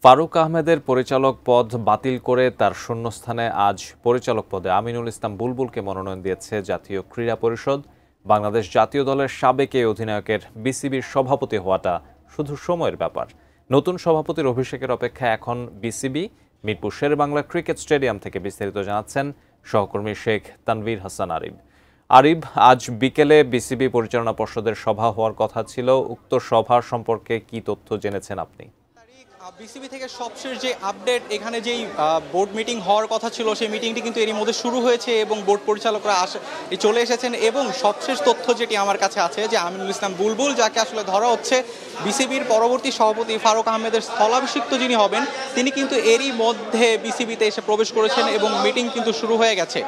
ফারুক আহমেদের পরিচালক পদ বাতিল করে তার শূন্যস্থানে আজ পরিচালক পদে আমিনুল ইসলাম বুলবুলকে মনোনয়ন দিয়েছে জাতীয় ক্রীড়া পরিষদ। বাংলাদেশ জাতীয় দলের সাবেক এই অধিনায়কের বিসিবির সভাপতি হওয়াটা শুধু সময়ের ব্যাপার। নতুন সভাপতির অভিষেকের অপেক্ষা এখন BCB. Mirpur Sher e Bangla cricket stadium থেকে বিস্তারিত জানাচ্ছেন সহকর্মী শেখ তানভীর হাসান আরিব। আরিব, আজ বিকেলে বিসিবি পরিচালনা পর্ষদের সভা হওয়ার কথা ছিল। উক্ত সভা সম্পর্কে কি তথ্য জেনেছেন আপনি? বিসিবি থেকে সবশেষ যে আপডেট, এখানে যেই বোর্ড মিটিং হওয়ার কথা ছিল সেই মিটিংটি কিন্তু এরই মধ্যে শুরু হয়েছে এবং বোর্ড পরিচালকরা চলে এসেছেন। এবং সবশেষ তথ্য যেটি আমার কাছে আছে যে আমিনুল ইসলাম বুলবুল, যাকে আসলে ধরা হচ্ছে বিসিবির পরবর্তী সভাপতি ফারুক আহমেদের স্থলাভিষিক্ত যিনি হবেন, তিনি কিন্তু এরই মধ্যে বিসিবিতে এসে প্রবেশ করেছেন এবং মিটিং কিন্তু শুরু হয়ে গেছে।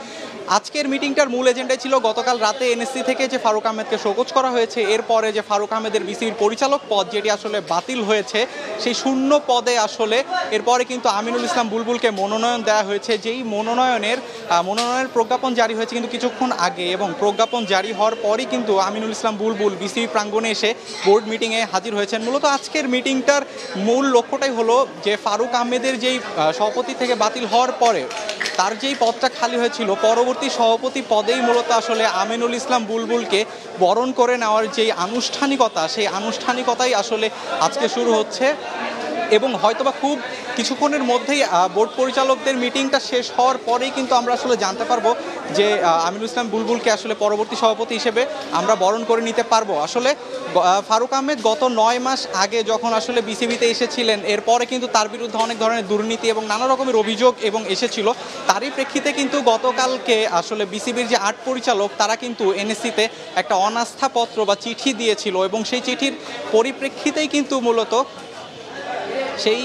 আজকের মিটিংটার মূল এজেন্ডাই ছিল গতকাল রাতে এনএসসি থেকে যে ফারুক আহমেদকে শোকজ করা হয়েছে, এরপরে যে ফারুক আহমেদের বিসিবির পরিচালক পদ যেটি আসলে বাতিল হয়েছে, সেই শূন্য পদে আসলে এরপরে কিন্তু আমিনুল ইসলাম বুলবুলকে মনোনয়ন দেওয়া হয়েছে। যেই মনোনয়নের প্রজ্ঞাপন জারি হয়েছে কিন্তু কিছুক্ষণ আগে, এবং প্রজ্ঞাপন জারি হওয়ার পরই কিন্তু আমিনুল ইসলাম বুলবুল বিসিবি প্রাঙ্গণে এসে বোর্ড মিটিংয়ে হাজির হয়েছেন। মূলত আজকের মিটিংটার মূল লক্ষ্যটাই হলো যে ফারুক আহমেদের যেই সভাপতি থেকে বাতিল হওয়ার পরে তার যেই পদটা খালি হয়েছিল, পরবর্তী সভাপতি পদেই মূলত আসলে আমিনুল ইসলাম বুলবুলকে বরণ করে নেওয়ার যেই আনুষ্ঠানিকতা, সেই আনুষ্ঠানিকতাই আসলে আজকে শুরু হচ্ছে। এবং হয়তোবা খুব কিছুক্ষণের মধ্যেই বোর্ড পরিচালকদের মিটিংটা শেষ হওয়ার পরেই কিন্তু আমরা আসলে জানতে পারবো যে আমিনুল ইসলাম বুলবুলকে আসলে পরবর্তী সভাপতি হিসেবে আমরা বরণ করে নিতে পারবো। আসলে ফারুক আহমেদ গত 9 মাস আগে যখন আসলে বিসিবিতে এসেছিলেন, এরপরে কিন্তু তার বিরুদ্ধে অনেক ধরনের দুর্নীতি এবং নানা রকমের অভিযোগ এবং এসেছিল। তারই প্রেক্ষিতে কিন্তু গতকালকে আসলে বিসিবির যে 8 পরিচালক, তারা কিন্তু এনএসসিতে একটা অনাস্থাপত্র বা চিঠি দিয়েছিল এবং সেই চিঠির পরিপ্রেক্ষিতেই কিন্তু মূলত সেই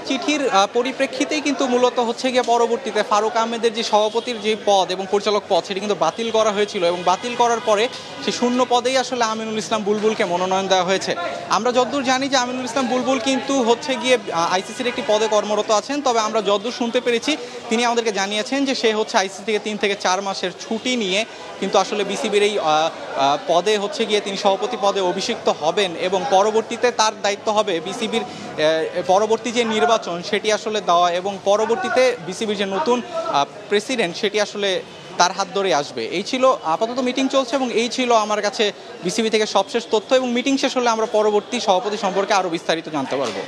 চিঠির পরিপ্রেক্ষিতেই কিন্তু মূলত হচ্ছে গিয়ে পরবর্তীতে ফারুক আহমেদের যে সভাপতির যে পদ এবং পরিচালক পদ, সেটি কিন্তু বাতিল করা হয়েছিল এবং বাতিল করার পরে সেই শূন্য পদেই আসলে আমিনুল ইসলাম বুলবুলকে মনোনয়ন দেওয়া হয়েছে। আমরা যতদূর জানি যে আমিনুল ইসলাম বুলবুল কিন্তু হচ্ছে গিয়ে আইসিসির একটি পদে কর্মরত আছেন, তবে আমরা যতদূর শুনতে পেরেছি তিনি আমাদেরকে জানিয়েছেন যে সে হচ্ছে আইসিসি থেকে 3 থেকে 4 মাসের ছুটি নিয়ে কিন্তু আসলে বিসিবির এই পদে হচ্ছে গিয়ে তিনি সভাপতি পদে অভিষিক্ত হবেন এবং পরবর্তীতে তার দায়িত্ব হবে বিসিবির পরবর্তী যে নির্বাচন সেটি আসলে দেওয়া, এবং পরবর্তীতে বিসিবির যে নতুন প্রেসিডেন্ট সেটি আসলে তার হাত ধরে আসবে। এই ছিল আপাতত মিটিং চলছে এবং এই ছিল আমার কাছে বিসিবি থেকে সবশেষ তথ্য, এবং মিটিং শেষ হলে আমরা পরবর্তী সভাপতি সম্পর্কে আরও বিস্তারিত জানতে পারবো।